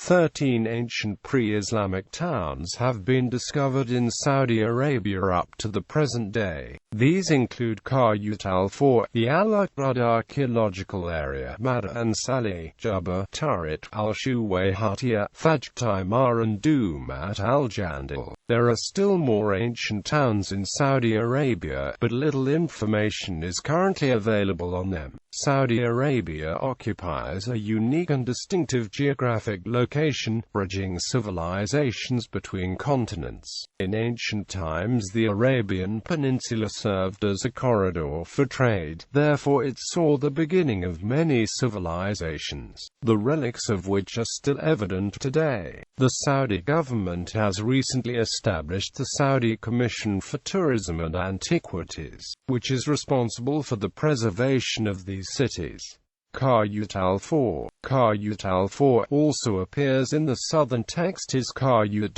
13 ancient pre-Islamic towns have been discovered in Saudi Arabia up to the present day. These include Qaryat, al-Fāw, the Al-Ukhdūd Archeological Area, Madā'in Ṣālih, Jubbah, Tārūt, Al-Shuwayḥaṭiyah, Thāj, Taimaa and Dūmat Al-Jandal. There are still more ancient towns in Saudi Arabia, but little information is currently available on them. Saudi Arabia occupies a unique and distinctive geographic location, bridging civilizations between continents. In ancient times, the Arabian Peninsula served as a corridor for trade, therefore it saw the beginning of many civilizations, the relics of which are still evident today. The Saudi government has recently established the Saudi Commission for Tourism and Antiquities, which is responsible for the preservation of these cities. Qaryat al-Fāw also appears in the southern text as Qaryat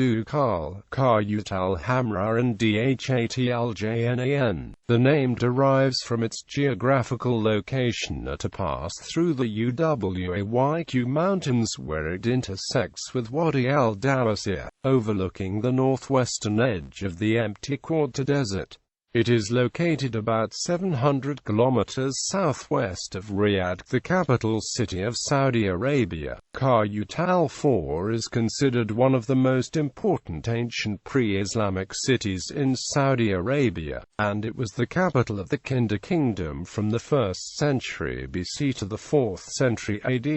Qaryat al-Hamra and Dhat'Aljan. The name derives from its geographical location at a pass through the Uwayq Mountains where it intersects with Wadi al-Dawasir, overlooking the northwestern edge of the empty Qaryat Desert. It is located about 700 kilometers southwest of Riyadh, the capital city of Saudi Arabia. Qaryat al-Fāw is considered one of the most important ancient pre-Islamic cities in Saudi Arabia, and it was the capital of the Kinda Kingdom from the 1st century BC to the 4th century AD,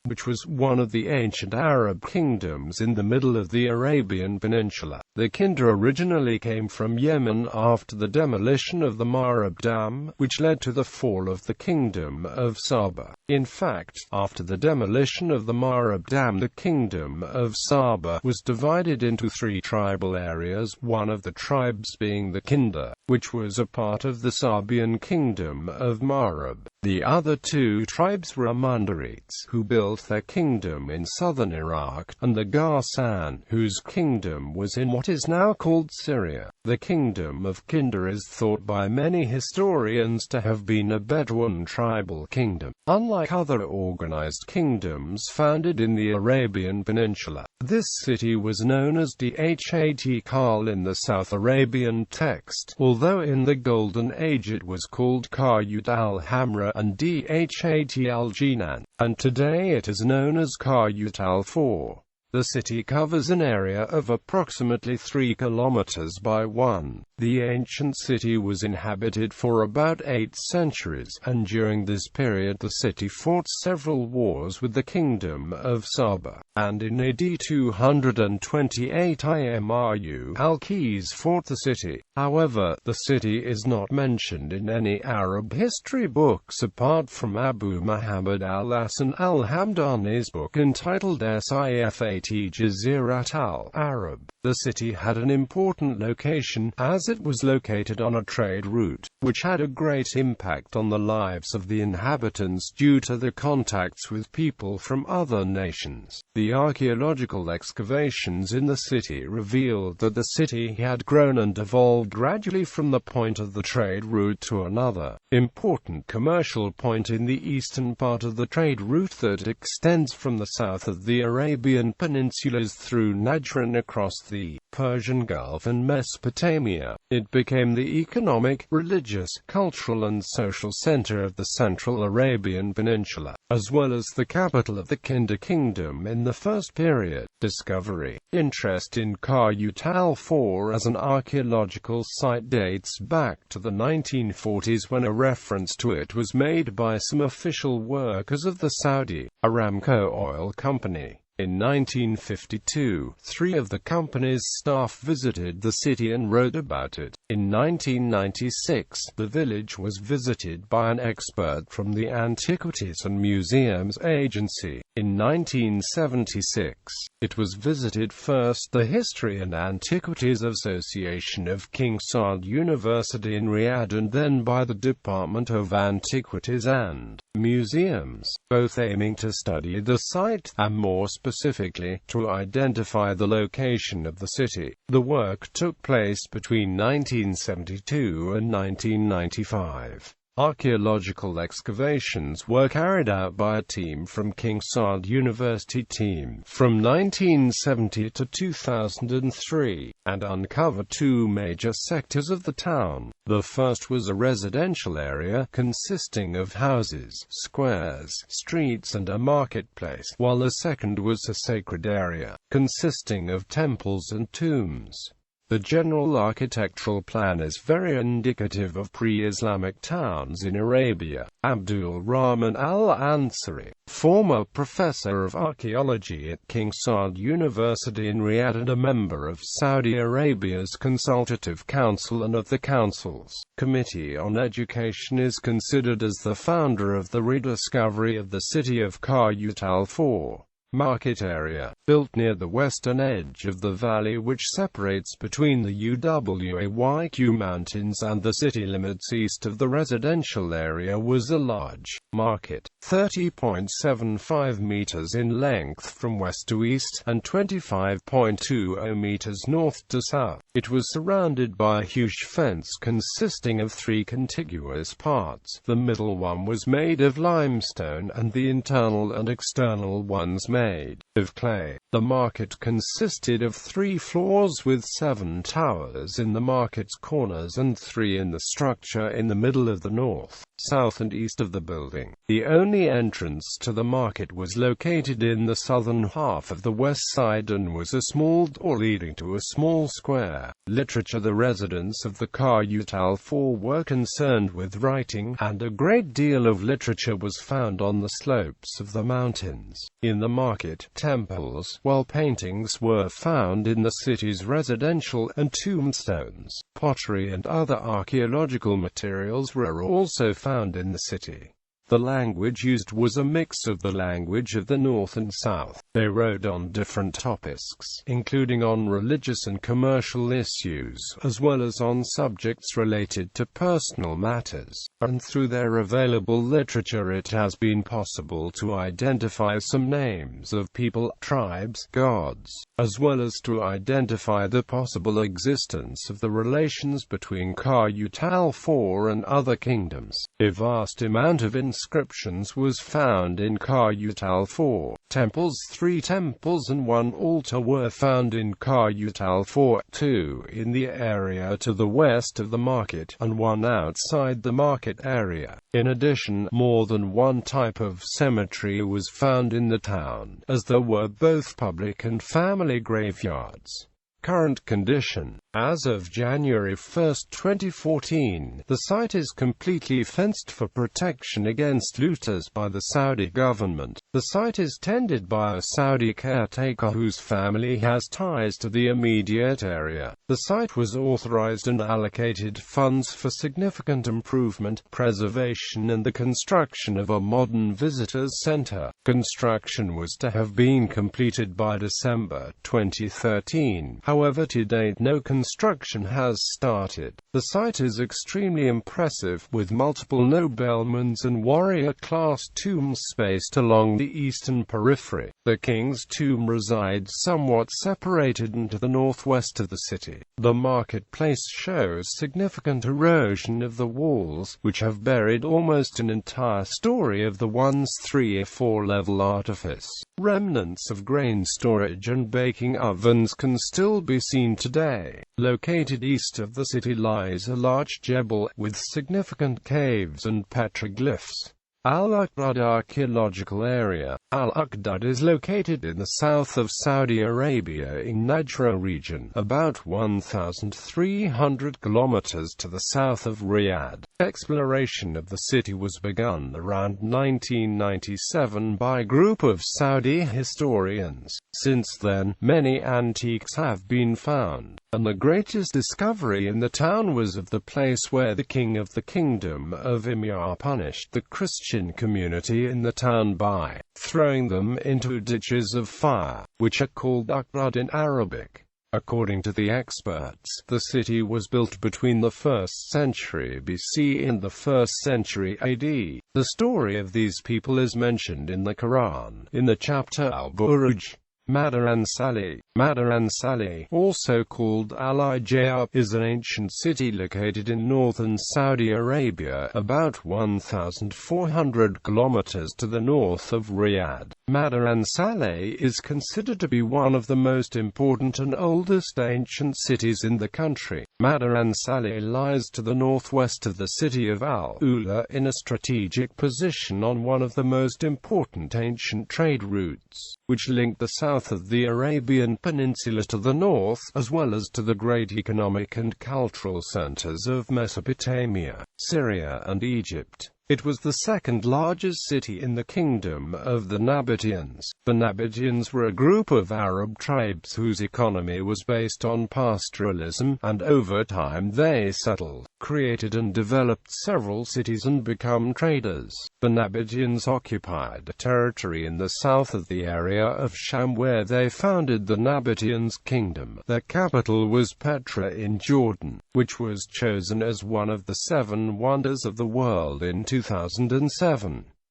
which was one of the ancient Arab kingdoms in the middle of the Arabian Peninsula. The Kinda originally came from Yemen after the demolition of the Ma'rib Dam, which led to the fall of the Kingdom of Sabah. In fact, after the demolition of the Ma'rib Dam, the Kingdom of Sabah was divided into 3 tribal areas, one of the tribes being the Kinda, which was a part of the Sabian Kingdom of Ma'rib. The other 2 tribes were Amandarites, who built their kingdom in southern Iraq, and the Ghassan, whose kingdom was in what is now called Syria. The Kingdom of Kinda is thought by many historians to have been a Bedouin tribal kingdom. Unlike other organized kingdoms founded in the Arabian Peninsula, this city was known as Dhat'Al in the South Arabian text, although in the Golden Age it was called Qaryat al-Hamra and Dhat'Aljan, and today it is known as Qaryat al-Fāw. The city covers an area of approximately 3 kilometers by 1. The ancient city was inhabited for about 8 centuries, and during this period the city fought several wars with the Kingdom of Sabah, and in AD 228 Imru al-Qais fought the city. However, the city is not mentioned in any Arab history books apart from Abu Muhammad al-Hasan al-Hamdani's book entitled Sifat Jazirat al-Arab. The city had an important location, as it was located on a trade route, which had a great impact on the lives of the inhabitants due to the contacts with people from other nations. The archaeological excavations in the city revealed that the city had grown and evolved gradually from the point of the trade route to another important commercial point in the eastern part of the trade route that extends from the south of the Arabian Peninsulas through Najran across the Persian Gulf and Mesopotamia. It became the economic, religious, cultural and social center of the Central Arabian Peninsula, as well as the capital of the Kinda Kingdom in the first period. Discovery. Interest in Qaryat al-Fāw as an archaeological site dates back to the 1940s when a reference to it was made by some official workers of the Saudi Aramco oil company. In 1952, 3 of the company's staff visited the city and wrote about it. In 1996, the village was visited by an expert from the Antiquities and Museums Agency. In 1976, it was visited first the History and Antiquities Association of King Saud University in Riyadh and then by the Department of Antiquities and Museums, both aiming to study the site, and more specifically, to identify the location of the city. The work took place between 1972 and 1995. Archaeological excavations were carried out by a team from King Saud University team from 1970 to 2003, and uncovered two major sectors of the town. The first was a residential area consisting of houses, squares, streets and a marketplace, while the second was a sacred area, consisting of temples and tombs. The general architectural plan is very indicative of pre-Islamic towns in Arabia. Abdul Rahman al-Ansari, former professor of archaeology at King Saud University in Riyadh and a member of Saudi Arabia's Consultative Council and of the Council's Committee on Education, is considered as the founder of the rediscovery of the city of Qaryat al-Fāw market area, built near the western edge of the valley which separates between the Uwayq mountains and the city limits east of the residential area, was a large market, 30.75 meters in length from west to east, and 25.20 meters north to south. It was surrounded by a huge fence consisting of three contiguous parts. The middle one was made of limestone and the internal and external ones made of clay. The market consisted of 3 floors with 7 towers in the market's corners and 3 in the structure in the middle of the north, south and east of the building. The only entrance to the market was located in the southern half of the west side and was a small door leading to a small square. Literature. The residents of the Qaryat al-Fāw were concerned with writing, and a great deal of literature was found on the slopes of the mountains. In the market, temples, while paintings were found in the city's residential and tombstones. Pottery and other archaeological materials were also found in the city. The language used was a mix of the language of the north and south. They wrote on different topics, including on religious and commercial issues, as well as on subjects related to personal matters. And through their available literature it has been possible to identify some names of people, tribes, gods, as well as to identify the possible existence of the relations between Qaryat al-Fāw and other kingdoms. A vast amount of inscriptions was found in Qaryat al-Fāw. Temples, 3 temples and 1 altar were found in Qaryat al-Fāw, 2 in the area to the west of the market, and 1 outside the market area. In addition, more than 1 type of cemetery was found in the town, as there were both public and family graveyards. Current condition. As of January 1, 2014, the site is completely fenced for protection against looters by the Saudi government. The site is tended by a Saudi caretaker whose family has ties to the immediate area. The site was authorized and allocated funds for significant improvement, preservation and the construction of a modern visitors center. Construction was to have been completed by December 2013. However, to date no construction has started. The site is extremely impressive, with multiple noblemen's and warrior-class tombs spaced along the eastern periphery. The king's tomb resides somewhat separated into the northwest of the city. The marketplace shows significant erosion of the walls, which have buried almost an entire story of the once 3- or 4-level artifice. Remnants of grain storage and baking ovens can still be seen today. Located east of the city lies a large jebel, with significant caves and petroglyphs. Al-Ukhdūd Archeological Area. Al-Ukhdūd is located in the south of Saudi Arabia in Najran region, about 1,300 kilometers to the south of Riyadh. Exploration of the city was begun around 1997 by a group of Saudi historians. Since then, many antiques have been found, and the greatest discovery in the town was of the place where the king of the kingdom of Imyar punished the Christian community in the town by throwing them into ditches of fire, which are called Ukhdūd in Arabic. According to the experts, the city was built between the 1st century BC and the 1st century AD. The story of these people is mentioned in the Quran, in the chapter Al-Buruj. Madā'in Ṣālih. Madā'in Ṣālih, also called Al-Ijab, is an ancient city located in northern Saudi Arabia, about 1,400 kilometers to the north of Riyadh. Madā'in Ṣālih is considered to be one of the most important and oldest ancient cities in the country. Madā'in Ṣālih lies to the northwest of the city of Al-Ukhdūd in a strategic position on one of the most important ancient trade routes, which link the south of the Arabian Peninsula to the north, as well as to the great economic and cultural centers of Mesopotamia, Syria and Egypt. It was the second largest city in the kingdom of the Nabateans. The Nabateans were a group of Arab tribes whose economy was based on pastoralism, and over time they settled, created and developed several cities and become traders. The Nabateans occupied territory in the south of the area of Sham, where they founded the Nabateans' kingdom. Their capital was Petra in Jordan, which was chosen as one of the 7 wonders of the world in 2007.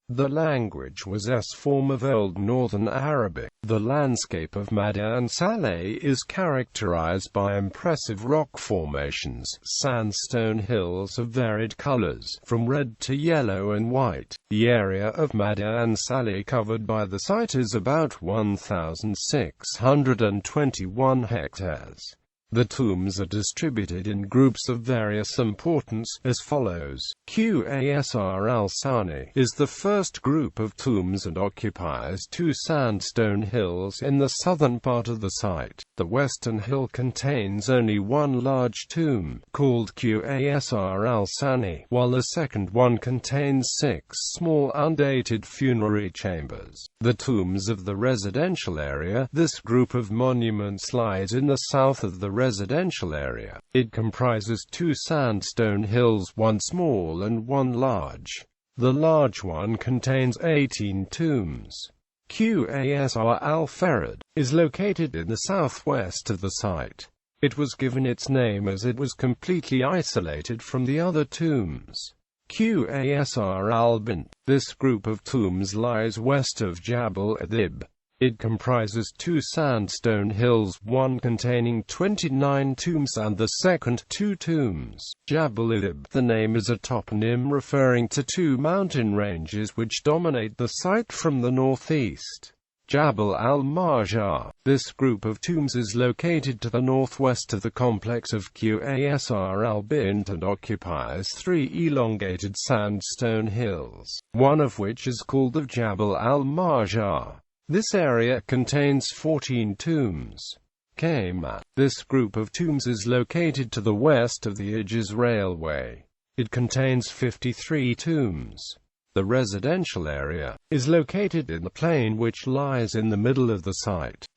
The language was a form of Old Northern Arabic. The landscape of Madā'in Ṣālih is characterized by impressive rock formations, sandstone hills of varied colors, from red to yellow and white. The area of Madā'in Ṣālih covered by the site is about 1,621 hectares. The tombs are distributed in groups of various importance, as follows. Qasr al-Thani is the first group of tombs and occupies 2 sandstone hills in the southern part of the site. The western hill contains only one large tomb, called Qasr al-Thani, while the second one contains 6 small undated funerary chambers. The tombs of the residential area. This group of monuments lies in the south of the residential area. It comprises 2 sandstone hills, one small and one large. The large one contains 18 tombs. Qasr al-Farad is located in the southwest of the site. It was given its name as it was completely isolated from the other tombs. Qasr al-Bint. This group of tombs lies west of Jabal-Adib. It comprises 2 sandstone hills, one containing 29 tombs and the second 2 tombs. Jabal-Adib. The name is a toponym referring to 2 mountain ranges which dominate the site from the northeast. Jabal al-Marjah. This group of tombs is located to the northwest of the complex of Qasr al-Bint and occupies 3 elongated sandstone hills, one of which is called the Jabal al-Marjah. This area contains 14 tombs. Qaryat. This group of tombs is located to the west of the Hijaz Railway. It contains 53 tombs. The residential area is located in the plain which lies in the middle of the site.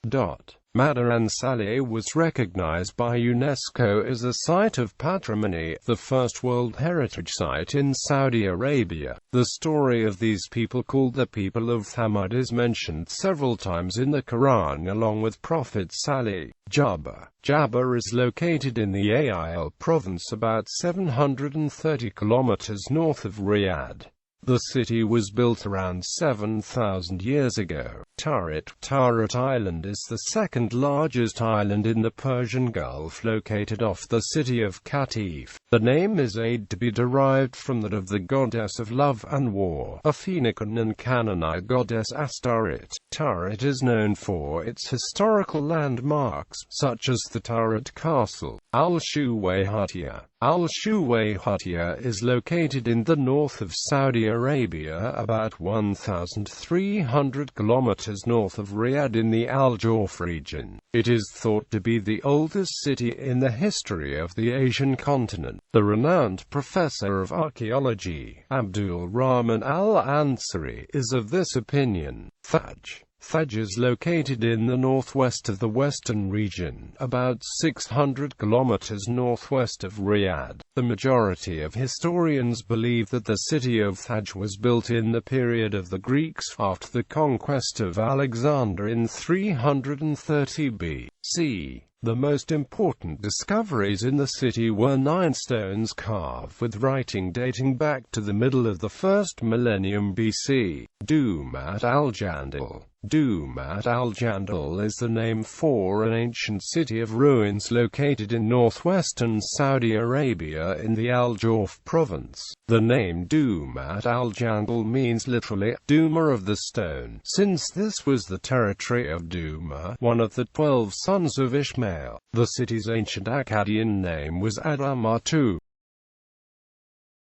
Madā'in Ṣālih was recognized by UNESCO as a Site of Patrimony, the first World Heritage Site in Saudi Arabia. The story of these people, called the people of Thamud, is mentioned several times in the Quran along with Prophet Salih. Jubbah. Jubbah is located in the Al province about 730 kilometers north of Riyadh. The city was built around 7,000 years ago. Tārūt Island is the second largest island in the Persian Gulf, located off the city of Qatif. The name is said to be derived from that of the goddess of love and war, a Phoenician and Canaanite goddess Astarit. Tārūt is known for its historical landmarks, such as the Taarabt Castle. Al-Shuwayḥaṭiyah. Al-Shuwayḥaṭiyah is located in the north of Saudi Arabia, about 1,300 kilometers north of Riyadh in the Al-Jawf region. It is thought to be the oldest city in the history of the Asian continent. The renowned professor of archaeology, Abdul Rahman al-Ansari, is of this opinion. Thāj. Thāj is located in the northwest of the western region, about 600 kilometers northwest of Riyadh. The majority of historians believe that the city of Thāj was built in the period of the Greeks, after the conquest of Alexander in 330 BC. C. The most important discoveries in the city were 9 stones carved with writing dating back to the middle of the 1st millennium BC. Dūmat Al-Jandal. Dūmat Al-Jandal is the name for an ancient city of ruins located in northwestern Saudi Arabia in the Al-Jawf province. The name Dūmat Al-Jandal means literally, Duma of the stone, since this was the territory of Duma, one of the 12 sons of Ishmael. The city's ancient Akkadian name was Adamatu.